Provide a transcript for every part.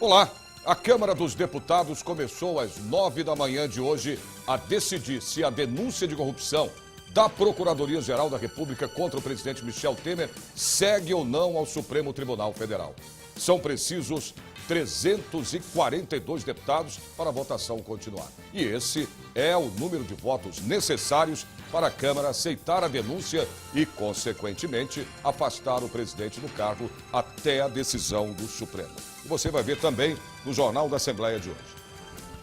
Olá, a Câmara dos Deputados começou às 9 da manhã de hoje a decidir se a denúncia de corrupção da Procuradoria-Geral da República contra o presidente Michel Temer segue ou não ao Supremo Tribunal Federal. São precisos 342 deputados para a votação continuar. E esse é o número de votos necessários para a Câmara aceitar a denúncia e, consequentemente, afastar o presidente do cargo até a decisão do Supremo. E você vai ver também no Jornal da Assembleia de hoje.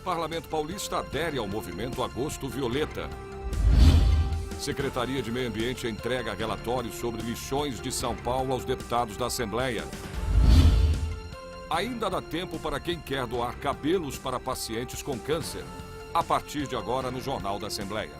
O Parlamento Paulista adere ao movimento Agosto Violeta. Secretaria de Meio Ambiente entrega relatório sobre lixões de São Paulo aos deputados da Assembleia. Ainda dá tempo para quem quer doar cabelos para pacientes com câncer. A partir de agora no Jornal da Assembleia.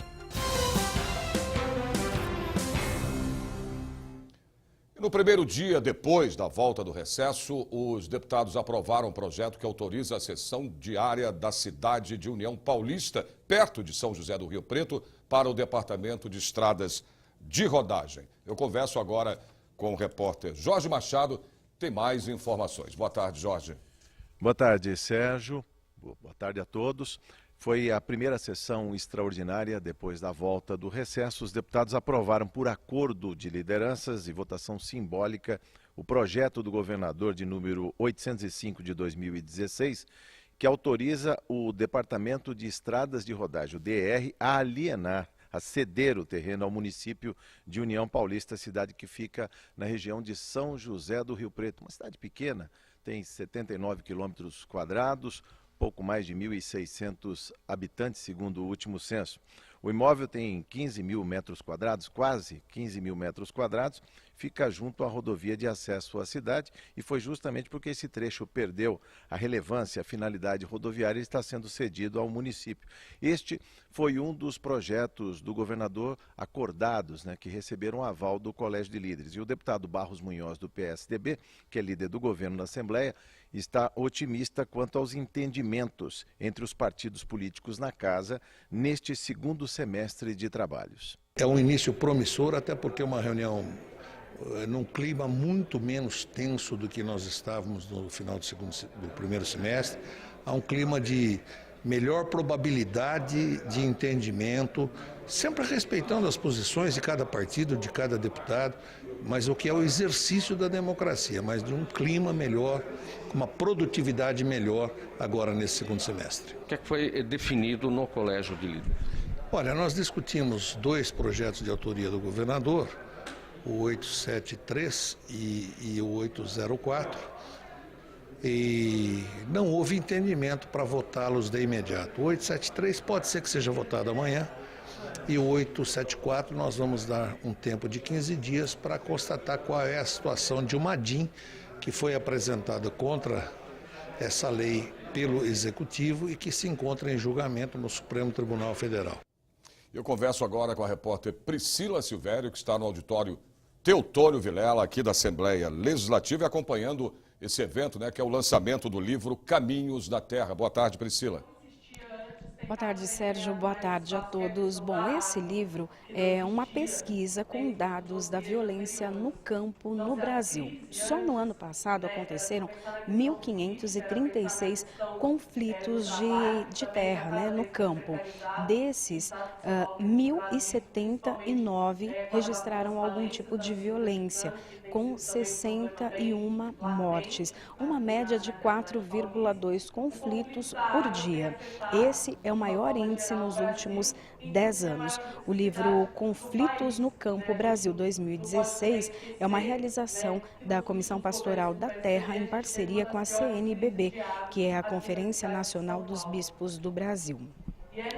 No primeiro dia depois da volta do recesso, os deputados aprovaram um projeto que autoriza a cessão diária da cidade de União Paulista, perto de São José do Rio Preto, para o Departamento de Estradas de Rodagem. Eu converso agora com o repórter Jorge Machado. Tem mais informações. Boa tarde, Jorge. Boa tarde, Sérgio. Boa tarde a todos. Foi a primeira sessão extraordinária depois da volta do recesso. Os deputados aprovaram por acordo de lideranças e votação simbólica o projeto do governador de número 805 de 2016, que autoriza o Departamento de Estradas de Rodagem, o DR, a alienar, a ceder o terreno ao município de União Paulista, cidade que fica na região de São José do Rio Preto. Uma cidade pequena, tem 79 quilômetros quadrados, pouco mais de 1.600 habitantes, segundo o último censo. O imóvel tem 15 mil metros quadrados, quase 15 mil metros quadrados, fica junto à rodovia de acesso à cidade e foi justamente porque esse trecho perdeu a relevância, a finalidade rodoviária, e está sendo cedido ao município. Este foi um dos projetos do governador acordados, que receberam o aval do Colégio de Líderes. E o deputado Barros Munhoz, do PSDB, que é líder do governo na Assembleia, está otimista quanto aos entendimentos entre os partidos políticos na casa neste segundo semestre de trabalhos. É um início promissor, até porque é uma reunião num clima muito menos tenso do que nós estávamos no final do primeiro semestre. Há um clima de melhor probabilidade de entendimento, sempre respeitando as posições de cada partido, de cada deputado, mas o que é o exercício da democracia, mas de um clima melhor, com uma produtividade melhor agora nesse segundo semestre. O que é que foi definido no Colégio de Líderes? Olha, nós discutimos dois projetos de autoria do governador, o 873 e o 804, e não houve entendimento para votá-los de imediato. O 873 pode ser que seja votado amanhã, e o 874 nós vamos dar um tempo de 15 dias para constatar qual é a situação de uma DIN que foi apresentada contra essa lei pelo Executivo e que se encontra em julgamento no Supremo Tribunal Federal. Eu converso agora com a repórter Priscila Silvério, que está no auditório Teotônio Vilela, aqui da Assembleia Legislativa, e acompanhando esse evento, que é o lançamento do livro Caminhos da Terra. Boa tarde, Priscila. Boa tarde, Sérgio. Boa tarde a todos. Bom, esse livro é uma pesquisa com dados da violência no campo no Brasil. Só no ano passado aconteceram 1.536 conflitos de terra, no campo. Desses, 1.079 registraram algum tipo de violência, com 61 mortes, uma média de 4,2 conflitos por dia. Esse é o maior índice nos últimos 10 anos. O livro Conflitos no Campo Brasil 2016 é uma realização da Comissão Pastoral da Terra em parceria com a CNBB, que é a Conferência Nacional dos Bispos do Brasil.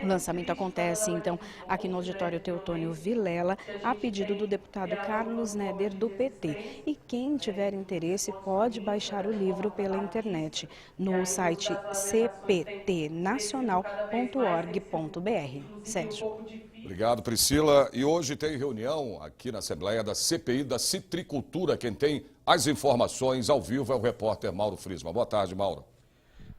O lançamento acontece, então, aqui no auditório Teotônio Vilela, a pedido do deputado Carlos Neder, do PT. E quem tiver interesse pode baixar o livro pela internet, no site cptnacional.org.br. Sérgio. Obrigado, Priscila. E hoje tem reunião aqui na Assembleia da CPI da citricultura. Quem tem as informações ao vivo é o repórter Mauro Frisman. Boa tarde, Mauro.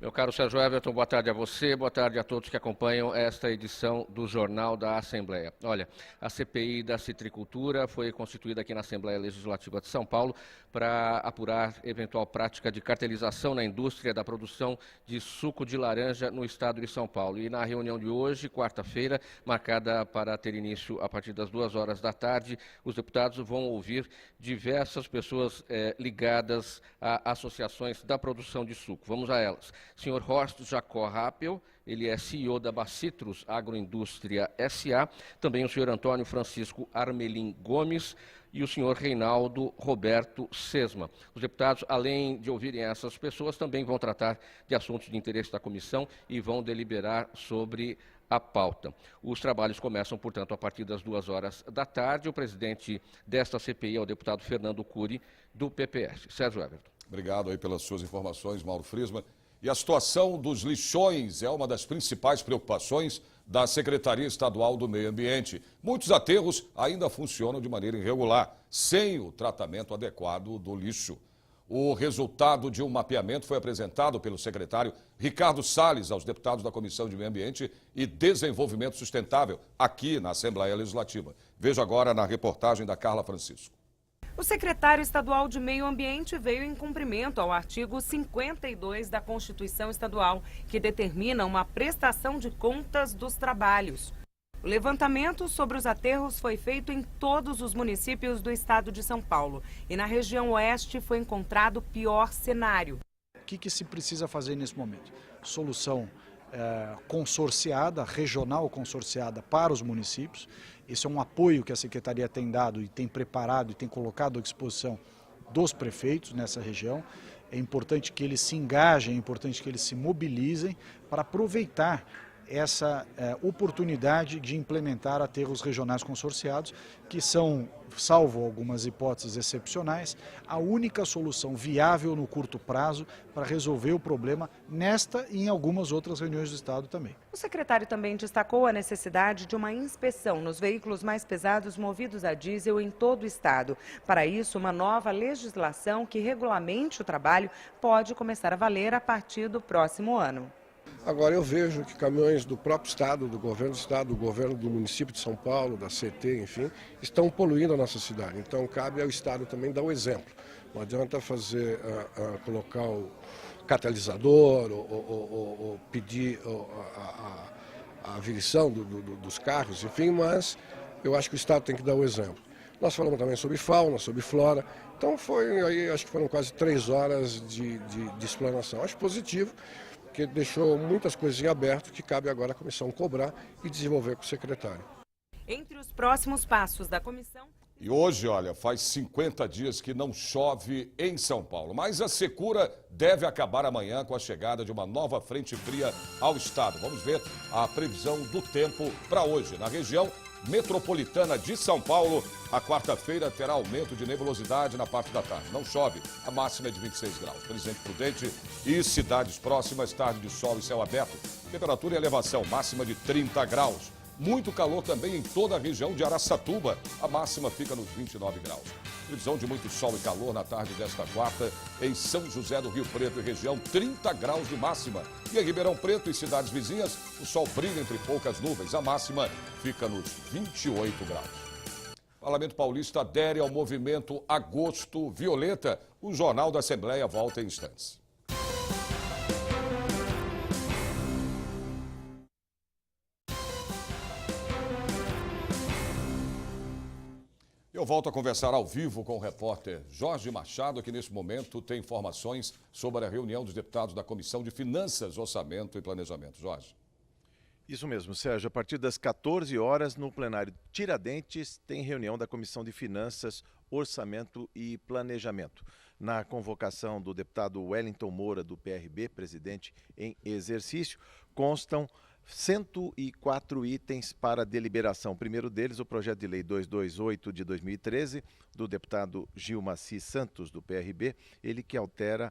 Meu caro Sérgio Everton, boa tarde a você, boa tarde a todos que acompanham esta edição do Jornal da Assembleia. Olha, a CPI da citricultura foi constituída aqui na Assembleia Legislativa de São Paulo para apurar eventual prática de cartelização na indústria da produção de suco de laranja no estado de São Paulo. E na reunião de hoje, quarta-feira, marcada para ter início a partir das 2 horas da tarde, os deputados vão ouvir diversas pessoas ligadas a associações da produção de suco. Vamos a elas. Senhor Horst Jacó Rappel, ele é CEO da Bacitrus Agroindústria S.A., também o senhor Antônio Francisco Armelin Gomes e o senhor Reinaldo Roberto Sesma. Os deputados, além de ouvirem essas pessoas, também vão tratar de assuntos de interesse da comissão e vão deliberar sobre a pauta. Os trabalhos começam, portanto, a partir das 2 horas da tarde. O presidente desta CPI é o deputado Fernando Cury, do PPS. Sérgio Everton. Obrigado aí pelas suas informações, Mauro Friesman. E a situação dos lixões é uma das principais preocupações da Secretaria Estadual do Meio Ambiente. Muitos aterros ainda funcionam de maneira irregular, sem o tratamento adequado do lixo. O resultado de um mapeamento foi apresentado pelo secretário Ricardo Salles aos deputados da Comissão de Meio Ambiente e Desenvolvimento Sustentável, aqui na Assembleia Legislativa. Veja agora na reportagem da Carla Francisco. O secretário estadual de Meio Ambiente veio em cumprimento ao artigo 52 da Constituição Estadual, que determina uma prestação de contas dos trabalhos. O levantamento sobre os aterros foi feito em todos os municípios do estado de São Paulo. E na região oeste foi encontrado o pior cenário. O que se precisa fazer nesse momento? Solução consorciada, regional consorciada para os municípios. Esse é um apoio que a Secretaria tem dado e tem preparado e tem colocado à disposição dos prefeitos nessa região. É importante que eles se engajem, é importante que eles se mobilizem para aproveitar essa oportunidade de implementar aterros regionais consorciados, que são, salvo algumas hipóteses excepcionais, a única solução viável no curto prazo para resolver o problema nesta e em algumas outras regiões do estado também. O secretário também destacou a necessidade de uma inspeção nos veículos mais pesados movidos a diesel em todo o estado. Para isso, uma nova legislação que regulamente o trabalho pode começar a valer a partir do próximo ano. Agora eu vejo que caminhões do próprio estado, do governo do município de São Paulo, da CT, enfim, estão poluindo a nossa cidade. Então cabe ao estado também dar o exemplo. Não adianta colocar o catalisador ou pedir a averição dos carros, enfim, mas eu acho que o estado tem que dar o exemplo. Nós falamos também sobre fauna, sobre flora, então acho que foram quase 3 horas de explanação. Acho positivo, que deixou muitas coisas em aberto que cabe agora à comissão cobrar e desenvolver com o secretário. Entre os próximos passos da comissão... E hoje, olha, faz 50 dias que não chove em São Paulo, mas a secura deve acabar amanhã com a chegada de uma nova frente fria ao estado. Vamos ver a previsão do tempo para hoje. Na região metropolitana de São Paulo, a quarta-feira terá aumento de nebulosidade na parte da tarde. Não chove, a máxima é de 26 graus. Presidente Prudente e cidades próximas, tarde de sol e céu aberto. Temperatura e elevação, máxima de 30 graus. Muito calor também em toda a região de Araçatuba. A máxima fica nos 29 graus. Previsão de muito sol e calor na tarde desta quarta em São José do Rio Preto e região, 30 graus de máxima. E em Ribeirão Preto e cidades vizinhas, o sol brilha entre poucas nuvens. A máxima fica nos 28 graus. O Parlamento Paulista adere ao movimento Agosto Violeta. O Jornal da Assembleia volta em instantes. Eu volto a conversar ao vivo com o repórter Jorge Machado, que neste momento tem informações sobre a reunião dos deputados da Comissão de Finanças, Orçamento e Planejamento. Jorge. Isso mesmo, Sérgio. A partir das 14 horas, no plenário Tiradentes, tem reunião da Comissão de Finanças, Orçamento e Planejamento. Na convocação do deputado Wellington Moura, do PRB, presidente em exercício, constam 104 itens para deliberação. O primeiro deles, o projeto de lei 228 de 2013, do deputado Gilmaci Santos, do PRB, ele que altera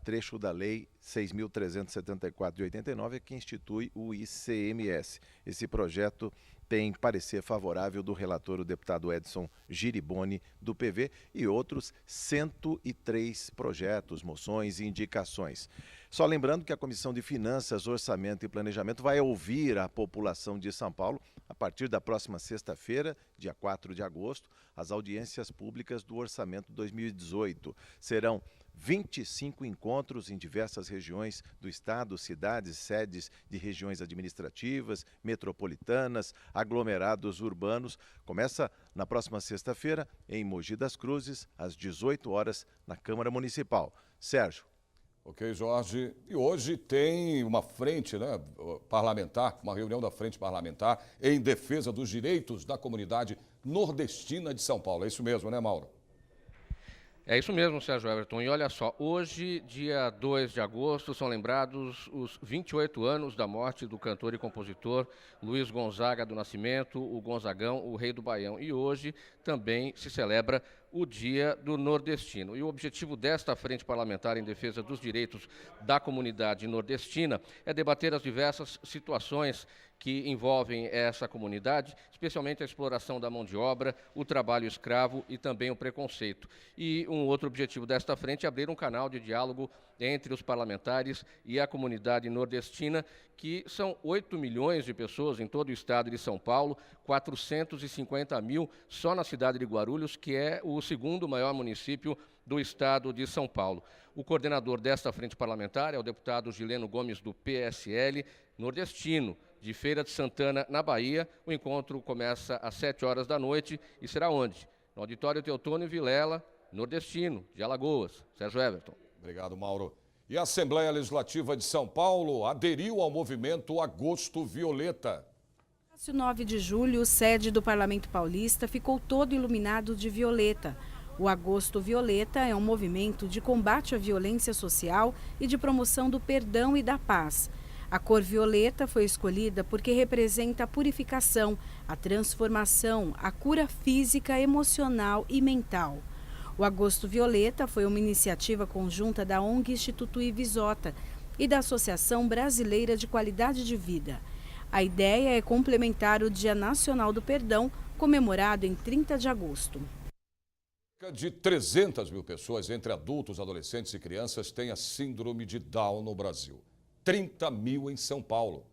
trecho da lei 6.374 de 89, que institui o ICMS. Esse projeto tem parecer favorável do relator, o deputado Edson Giriboni, do PV, e outros 103 projetos, moções e indicações. Só lembrando que a Comissão de Finanças, Orçamento e Planejamento vai ouvir a população de São Paulo a partir da próxima sexta-feira, dia 4 de agosto, as audiências públicas do Orçamento 2018. Serão 25 encontros em diversas regiões do estado, cidades, sedes de regiões administrativas, metropolitanas, aglomerados urbanos. Começa na próxima sexta-feira em Mogi das Cruzes, às 18 horas, na Câmara Municipal. Sérgio. Ok, Jorge. E hoje tem uma frente, né, parlamentar, uma reunião da frente parlamentar em defesa dos direitos da comunidade nordestina de São Paulo. É isso mesmo, né, Mauro? É isso mesmo, Sérgio Everton. E olha só, hoje, dia 2 de agosto, são lembrados os 28 anos da morte do cantor e compositor Luiz Gonzaga do Nascimento, o Gonzagão, o Rei do Baião. E hoje também se celebra o Dia do Nordestino. E o objetivo desta frente parlamentar em defesa dos direitos da comunidade nordestina é debater as diversas situações que envolvem essa comunidade, especialmente a exploração da mão de obra, o trabalho escravo e também o preconceito. E um outro objetivo desta frente é abrir um canal de diálogo entre os parlamentares e a comunidade nordestina, que são 8 milhões de pessoas em todo o estado de São Paulo, 450 mil só na cidade de Guarulhos, que é o segundo maior município do estado de São Paulo. O coordenador desta frente parlamentar é o deputado Gileno Gomes, do PSL, nordestino, de Feira de Santana, na Bahia. O encontro começa às 7 horas da noite e será onde? No Auditório Teotônio Vilela, nordestino, de Alagoas. Sérgio Everton. Obrigado, Mauro. E a Assembleia Legislativa de São Paulo aderiu ao movimento Agosto Violeta. No 9 de julho, sede do Parlamento Paulista ficou todo iluminado de violeta. O Agosto Violeta é um movimento de combate à violência social e de promoção do perdão e da paz. A cor violeta foi escolhida porque representa a purificação, a transformação, a cura física, emocional e mental. O Agosto Violeta foi uma iniciativa conjunta da ONG Instituto Ivisota e da Associação Brasileira de Qualidade de Vida. A ideia é complementar o Dia Nacional do Perdão, comemorado em 30 de agosto. Cerca de 300 mil pessoas, entre adultos, adolescentes e crianças, têm a síndrome de Down no Brasil. 30 mil em São Paulo.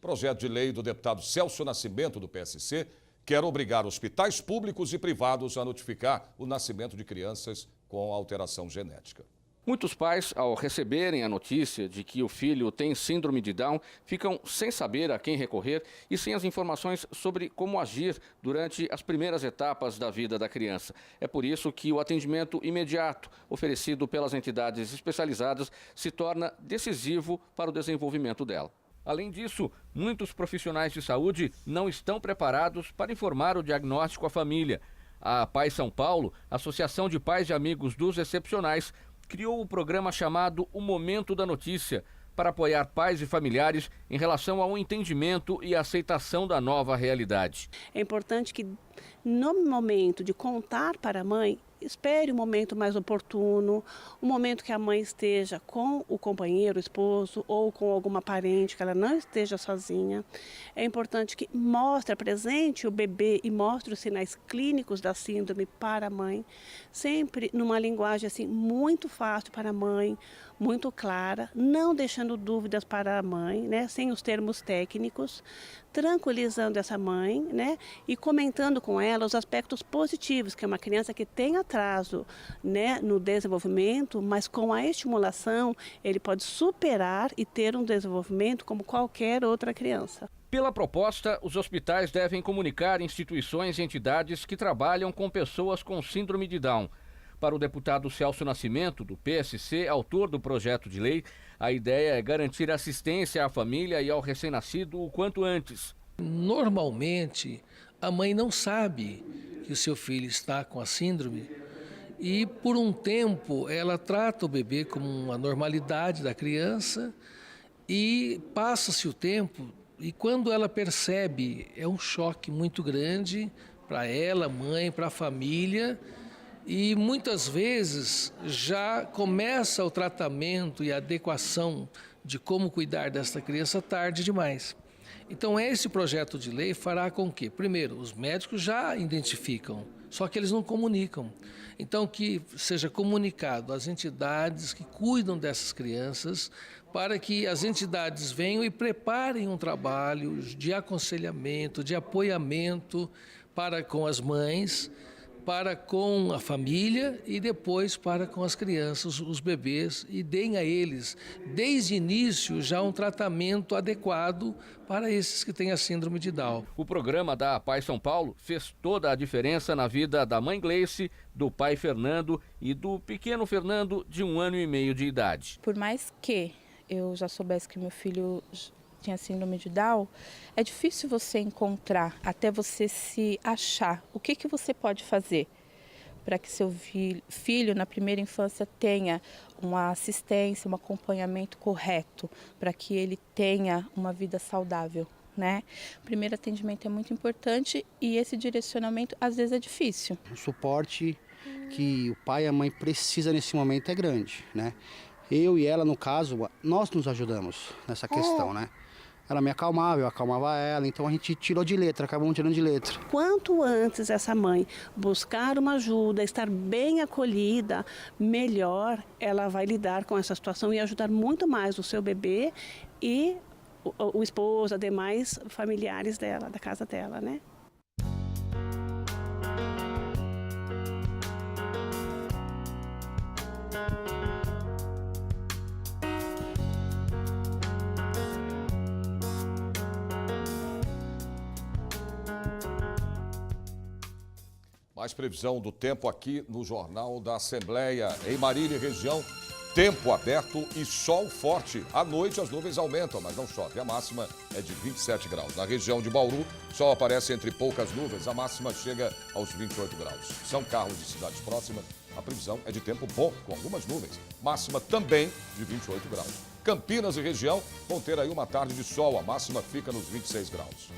Projeto de lei do deputado Celso Nascimento, do PSC, quer obrigar hospitais públicos e privados a notificar o nascimento de crianças com alteração genética. Muitos pais, ao receberem a notícia de que o filho tem síndrome de Down, ficam sem saber a quem recorrer e sem as informações sobre como agir durante as primeiras etapas da vida da criança. É por isso que o atendimento imediato, oferecido pelas entidades especializadas, se torna decisivo para o desenvolvimento dela. Além disso, muitos profissionais de saúde não estão preparados para informar o diagnóstico à família. A Pais São Paulo, Associação de Pais e Amigos dos Excepcionais, criou o programa chamado O Momento da Notícia, para apoiar pais e familiares em relação ao entendimento e aceitação da nova realidade. É importante que, no momento de contar para a mãe, espere o momento mais oportuno, o momento que a mãe esteja com o companheiro, o esposo ou com alguma parente, que ela não esteja sozinha. É importante que mostre, apresente o bebê e mostre os sinais clínicos da síndrome para a mãe, sempre numa linguagem assim muito fácil para a mãe, muito clara, não deixando dúvidas para a mãe, né, sem os termos técnicos, tranquilizando essa mãe, né, e comentando com ela os aspectos positivos, que é uma criança que tem atraso, né, no desenvolvimento, mas com a estimulação ele pode superar e ter um desenvolvimento como qualquer outra criança. Pela proposta, os hospitais devem comunicar instituições e entidades que trabalham com pessoas com síndrome de Down. Para o deputado Celso Nascimento, do PSC, autor do projeto de lei, a ideia é garantir assistência à família e ao recém-nascido o quanto antes. Normalmente, a mãe não sabe que o seu filho está com a síndrome e, por um tempo, ela trata o bebê como uma normalidade da criança e passa-se o tempo e, quando ela percebe, é um choque muito grande para ela, mãe, para a família. E muitas vezes já começa o tratamento e a adequação de como cuidar desta criança tarde demais. Então, esse projeto de lei fará com que, primeiro, os médicos já identificam, só que eles não comunicam. Então, que seja comunicado às entidades que cuidam dessas crianças, para que as entidades venham e preparem um trabalho de aconselhamento, de apoiamento para com as mães, para com a família e depois para com as crianças, os bebês, e deem a eles, desde o início, já um tratamento adequado para esses que têm a síndrome de Down. O programa da Pai São Paulo fez toda a diferença na vida da mãe Gleice, do pai Fernando e do pequeno Fernando, de 1 ano e meio de idade. Por mais que eu já soubesse que meu filho tinha síndrome de Down, é difícil você encontrar, até você se achar, o que você pode fazer para que seu filho na primeira infância tenha uma assistência, um acompanhamento correto, para que ele tenha uma vida saudável, né? O primeiro atendimento é muito importante e esse direcionamento às vezes é difícil. O suporte que o pai e a mãe precisam nesse momento é grande, né? Eu e ela, no caso, nós nos ajudamos nessa questão, né? Ela me acalmava, eu acalmava ela, então a gente tirou de letra, acabamos tirando de letra. Quanto antes essa mãe buscar uma ajuda, estar bem acolhida, melhor ela vai lidar com essa situação e ajudar muito mais o seu bebê e o esposo, os demais familiares dela, da casa dela, né? Mais previsão do tempo aqui no Jornal da Assembleia. Em Marília e região, tempo aberto e sol forte. À noite as nuvens aumentam, mas não chove. A máxima é de 27 graus. Na região de Bauru, sol aparece entre poucas nuvens. A máxima chega aos 28 graus. São Carlos e cidades próximas, a previsão é de tempo bom, com algumas nuvens. Máxima também de 28 graus. Campinas e região vão ter aí uma tarde de sol. A máxima fica nos 26 graus.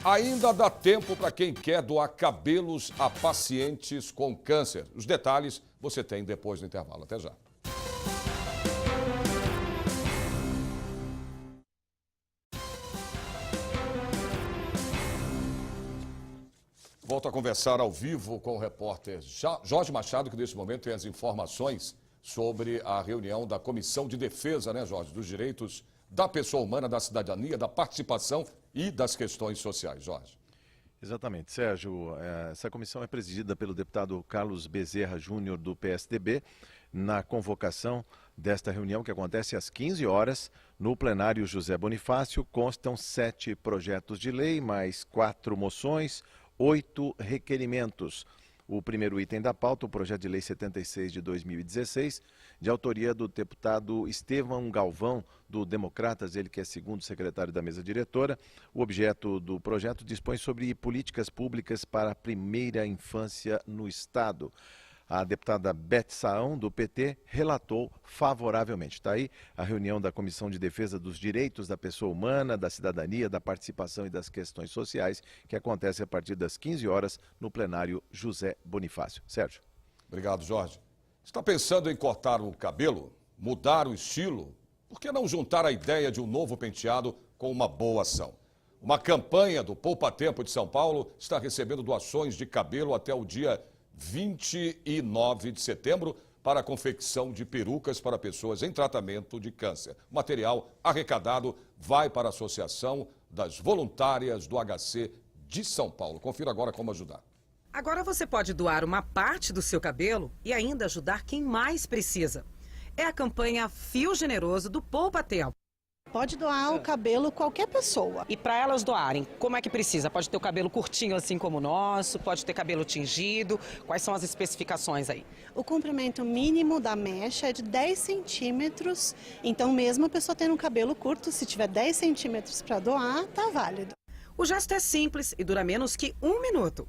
Ainda dá tempo para quem quer doar cabelos a pacientes com câncer. Os detalhes você tem depois do intervalo. Até já. Volto a conversar ao vivo com o repórter Jorge Machado, que neste momento tem as informações sobre a reunião da Comissão de Defesa, né, Jorge, dos Direitos da Pessoa Humana, da Cidadania, da Participação e das Questões Sociais. Jorge. Exatamente, Sérgio. Essa comissão é presidida pelo deputado Carlos Bezerra Júnior, do PSDB, na convocação desta reunião, que acontece às 15 horas, no plenário José Bonifácio. Constam 7 projetos de lei, mais 4 moções, 8 requerimentos. O primeiro item da pauta, o projeto de lei 76 de 2016, de autoria do deputado Estevão Galvão, do Democratas, ele que é segundo secretário da mesa diretora. O objeto do projeto dispõe sobre políticas públicas para a primeira infância no Estado. A deputada Beth Saão, do PT, relatou favoravelmente. Está aí a reunião da Comissão de Defesa dos Direitos da Pessoa Humana, da Cidadania, da Participação e das Questões Sociais, que acontece a partir das 15 horas no plenário José Bonifácio. Sérgio. Obrigado, Jorge. Está pensando em cortar o cabelo, mudar o estilo? Por que não juntar a ideia de um novo penteado com uma boa ação? Uma campanha do Poupa Tempo de São Paulo está recebendo doações de cabelo até o dia 29 de setembro para a confecção de perucas para pessoas em tratamento de câncer. O material arrecadado vai para a Associação das Voluntárias do HC de São Paulo. Confira agora como ajudar. Agora você pode doar uma parte do seu cabelo e ainda ajudar quem mais precisa. É a campanha Fio Generoso do Poupa Tempo. Pode doar o cabelo qualquer pessoa. E para elas doarem, como é que precisa? Pode ter o cabelo curtinho assim como o nosso, pode ter cabelo tingido. Quais são as especificações aí? O comprimento mínimo da mecha é de 10 centímetros. Então, mesmo a pessoa tendo um cabelo curto, se tiver 10 centímetros para doar, tá válido. O gesto é simples e dura menos que 1 minuto.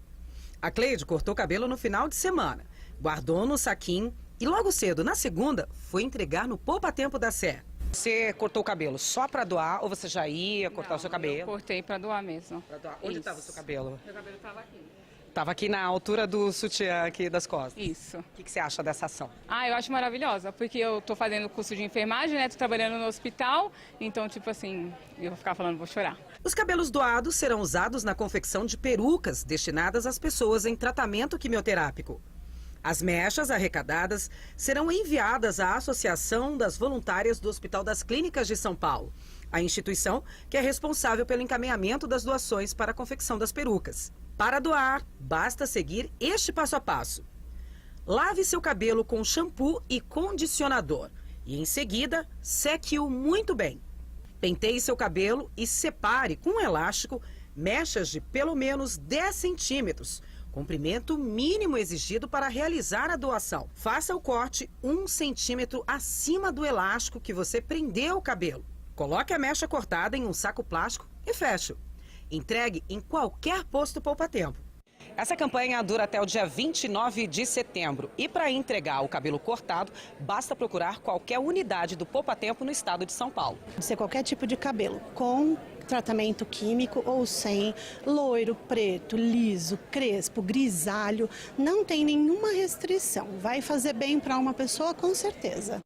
A Cleide cortou o cabelo no final de semana, guardou no saquinho e logo cedo, na segunda, foi entregar no Poupa Tempo da Sé. Você cortou o cabelo só para doar ou você já ia cortar o seu cabelo? Eu cortei para doar mesmo. Pra doar. Onde estava o seu cabelo? Meu cabelo estava aqui. Tava aqui na altura do sutiã aqui das costas. Isso. O que você acha dessa ação? Eu acho maravilhosa, porque eu tô fazendo curso de enfermagem, né? Tô trabalhando no hospital, então, tipo assim, eu vou ficar falando, vou chorar. Os cabelos doados serão usados na confecção de perucas destinadas às pessoas em tratamento quimioterápico. As mechas arrecadadas serão enviadas à Associação das Voluntárias do Hospital das Clínicas de São Paulo, a instituição que é responsável pelo encaminhamento das doações para a confecção das perucas. Para doar, basta seguir este passo a passo. Lave seu cabelo com shampoo e condicionador e, em seguida, seque-o muito bem. Penteie seu cabelo e separe com um elástico mechas de pelo menos 10 centímetros, comprimento mínimo exigido para realizar a doação. Faça o corte 1 centímetro acima do elástico que você prendeu o cabelo. Coloque a mecha cortada em um saco plástico e feche-o. Entregue em qualquer posto poupa-tempo. Essa campanha dura até o dia 29 de setembro. E para entregar o cabelo cortado, basta procurar qualquer unidade do poupa-tempo no estado de São Paulo. Pode ser qualquer tipo de cabelo, com tratamento químico ou sem, loiro, preto, liso, crespo, grisalho, não tem nenhuma restrição. Vai fazer bem para uma pessoa, com certeza.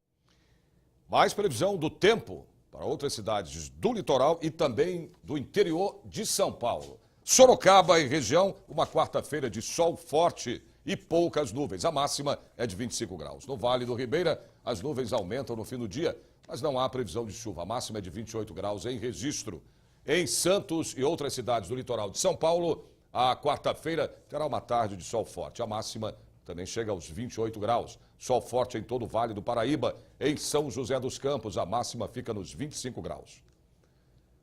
Mais previsão do tempo para outras cidades do litoral e também do interior de São Paulo. Sorocaba e região, uma quarta-feira de sol forte e poucas nuvens. A máxima é de 25 graus. No Vale do Ribeira, as nuvens aumentam no fim do dia, mas não há previsão de chuva. A máxima é de 28 graus em registro. Em Santos e outras cidades do litoral de São Paulo, a quarta-feira terá uma tarde de sol forte. A máxima também chega aos 28 graus. Sol forte em todo o Vale do Paraíba. Em São José dos Campos, a máxima fica nos 25 graus.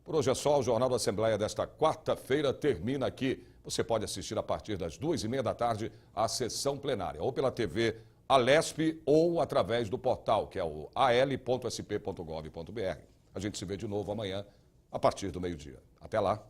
Por hoje é só. O Jornal da Assembleia desta quarta-feira termina aqui. Você pode assistir a partir das 2h30 da tarde à sessão plenária, ou pela TV Alesp ou através do portal, que é o al.sp.gov.br. A gente se vê de novo amanhã, a partir do meio-dia. Até lá.